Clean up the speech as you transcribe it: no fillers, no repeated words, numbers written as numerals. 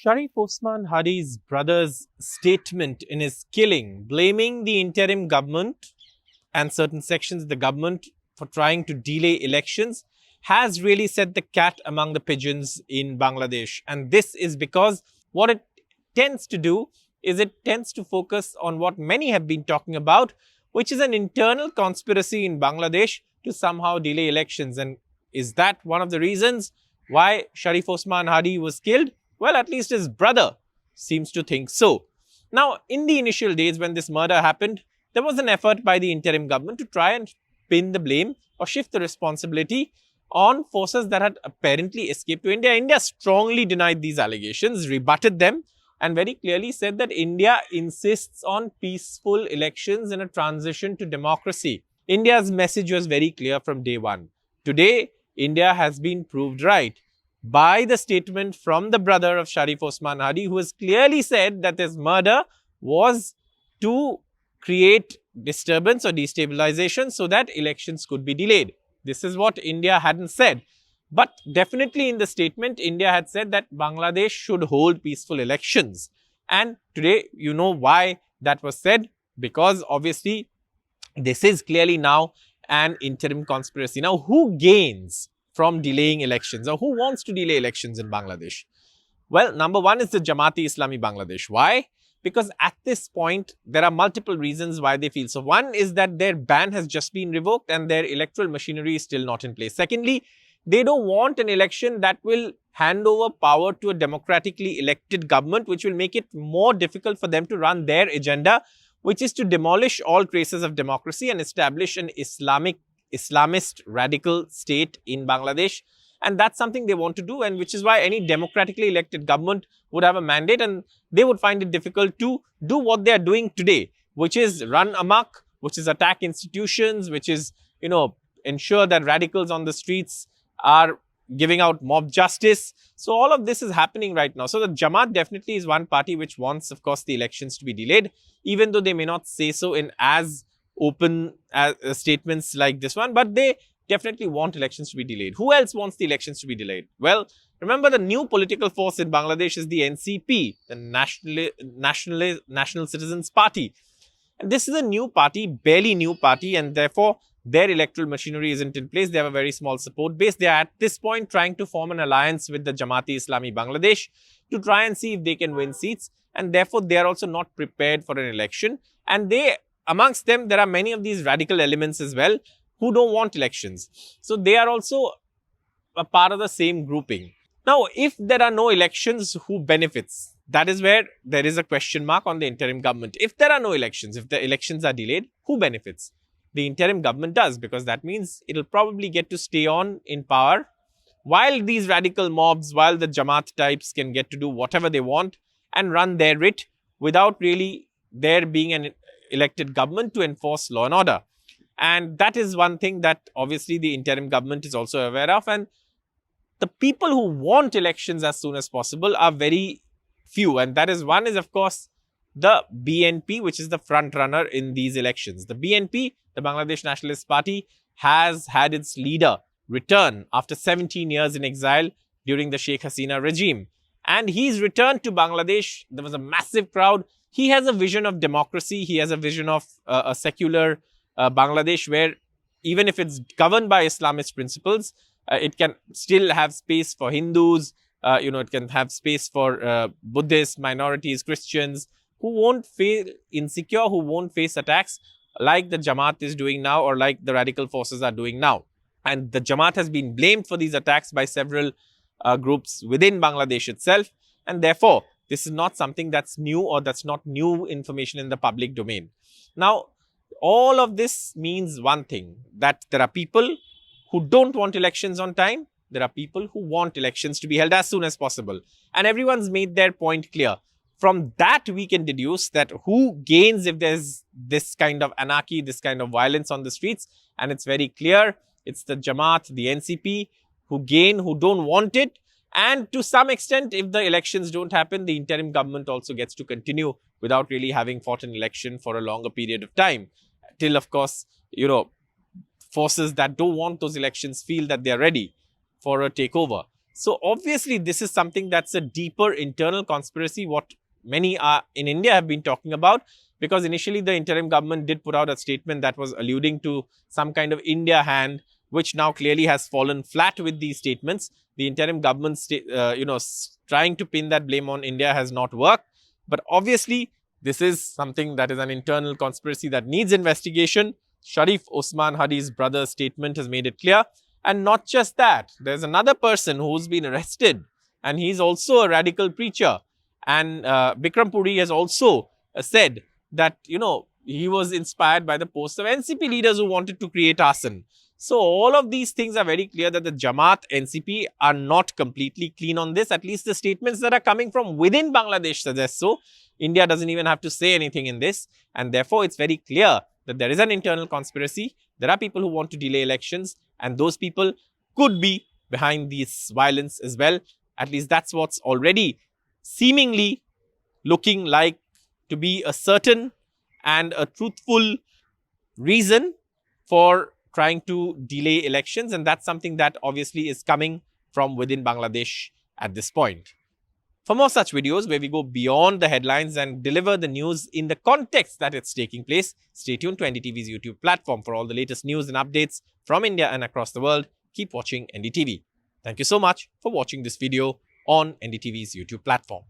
Sharif Osman Hadi's brother's statement in his killing, blaming the interim government and certain sections of the government for trying to delay elections, has really set the cat among the pigeons in Bangladesh. And this is because what it tends to do is it tends to focus on what many have been talking about, which is an internal conspiracy in Bangladesh to somehow delay elections. And is that one of the reasons why Sharif Osman Hadi was killed? Well, at least his brother seems to think so. Now, in the initial days when this murder happened, there was an effort by the interim government to try and pin the blame or shift the responsibility on forces that had apparently escaped to India. India strongly denied these allegations, rebutted them, and very clearly said that India insists on peaceful elections and a transition to democracy. India's message was very clear from day one. Today, India has been proved right by the statement from the brother of Sharif Osman Hadi, who has clearly said that this murder was to create disturbance or destabilization so that elections could be delayed. This is what India hadn't said. But definitely in the statement, India had said that Bangladesh should hold peaceful elections. And today, you know why that was said. Because obviously, this is clearly now an interim conspiracy. Now, who gains from delaying elections, or who wants to delay elections in Bangladesh? Well, number one is the Jamaat Islami Bangladesh. Why? Because at this point, there are multiple reasons why they feel so. One is that their ban has just been revoked and their electoral machinery is still not in place. Secondly, they don't want an election that will hand over power to a democratically elected government, which will make it more difficult for them to run their agenda, which is to demolish all traces of democracy and establish an Islamist radical state in Bangladesh. And that's something they want to do, and which is why any democratically elected government would have a mandate, and they would find it difficult to do what they are doing today, which is run amok, which is attack institutions, which is, ensure that radicals on the streets are giving out mob justice. So all of this is happening right now. So the Jamaat definitely is one party which wants, of course, the elections to be delayed, even though they may not say so in as open statements like this one, but they definitely want elections to be delayed. Who else wants the elections to be delayed? Well, remember, the new political force in Bangladesh is the NCP, the National Citizens Party. And this is a new party, barely new party, and therefore their electoral machinery isn't in place. They have a very small support base. They are at this point trying to form an alliance with the Jamaat Islami Bangladesh to try and see if they can win seats. And therefore, they are also not prepared for an election. And amongst them, there are many of these radical elements as well who don't want elections. So they are also a part of the same grouping. Now, if there are no elections, who benefits? That is where there is a question mark on the interim government. If there are no elections, if the elections are delayed, who benefits? The interim government does, because that means it'll probably get to stay on in power while these radical mobs, while the Jamaat types can get to do whatever they want and run their writ without really there being an elected government to enforce law and order. And that is one thing that obviously the interim government is also aware of. And the people who want elections as soon as possible are very few. And that is one is, of course, the BNP, which is the front runner in these elections. The BNP, the Bangladesh Nationalist Party, has had its leader return after 17 years in exile during the Sheikh Hasina regime. And he's returned to Bangladesh. There was a massive crowd. He has a vision of democracy. He has a vision of a secular Bangladesh where even if it's governed by Islamist principles, it can still have space for Hindus. It can have space for Buddhists, minorities, Christians, who won't feel insecure, who won't face attacks like the Jamaat is doing now or like the radical forces are doing now. And the Jamaat has been blamed for these attacks by several groups within Bangladesh itself. And therefore, this is not something that's new or that's not new information in the public domain. Now, all of this means one thing, that there are people who don't want elections on time. There are people who want elections to be held as soon as possible. And everyone's made their point clear. From that, we can deduce that who gains if there's this kind of anarchy, this kind of violence on the streets. And it's very clear. It's the Jamaat, the NCP, who gain, who don't want it. And to some extent, if the elections don't happen, the interim government also gets to continue without really having fought an election for a longer period of time. Till, of course, forces that don't want those elections feel that they're ready for a takeover. So obviously, this is something that's a deeper internal conspiracy, what many in India have been talking about, because initially the interim government did put out a statement that was alluding to some kind of India hand, which now clearly has fallen flat with these statements. The interim government, trying to pin that blame on India has not worked. But obviously, this is something that is an internal conspiracy that needs investigation. Sharif Osman Hadi's brother's statement has made it clear. And not just that, there's another person who's been arrested, and he's also a radical preacher. And Bikrampuri has also said that, he was inspired by the posts of NCP leaders who wanted to create arson. So all of these things are very clear that the Jamaat NCP are not completely clean on this. At least the statements that are coming from within Bangladesh suggest so. India doesn't even have to say anything in this. And therefore, it's very clear that there is an internal conspiracy. There are people who want to delay elections, and those people could be behind this violence as well. At least that's what's already seemingly looking like to be a certain and a truthful reason for trying to delay elections. And that's something that obviously is coming from within Bangladesh at this point. For more such videos where we go beyond the headlines and deliver the news in the context that it's taking place, stay tuned to NDTV's YouTube platform for all the latest news and updates from India and across the world. Keep watching NDTV. Thank you so much for watching this video on NDTV's YouTube platform.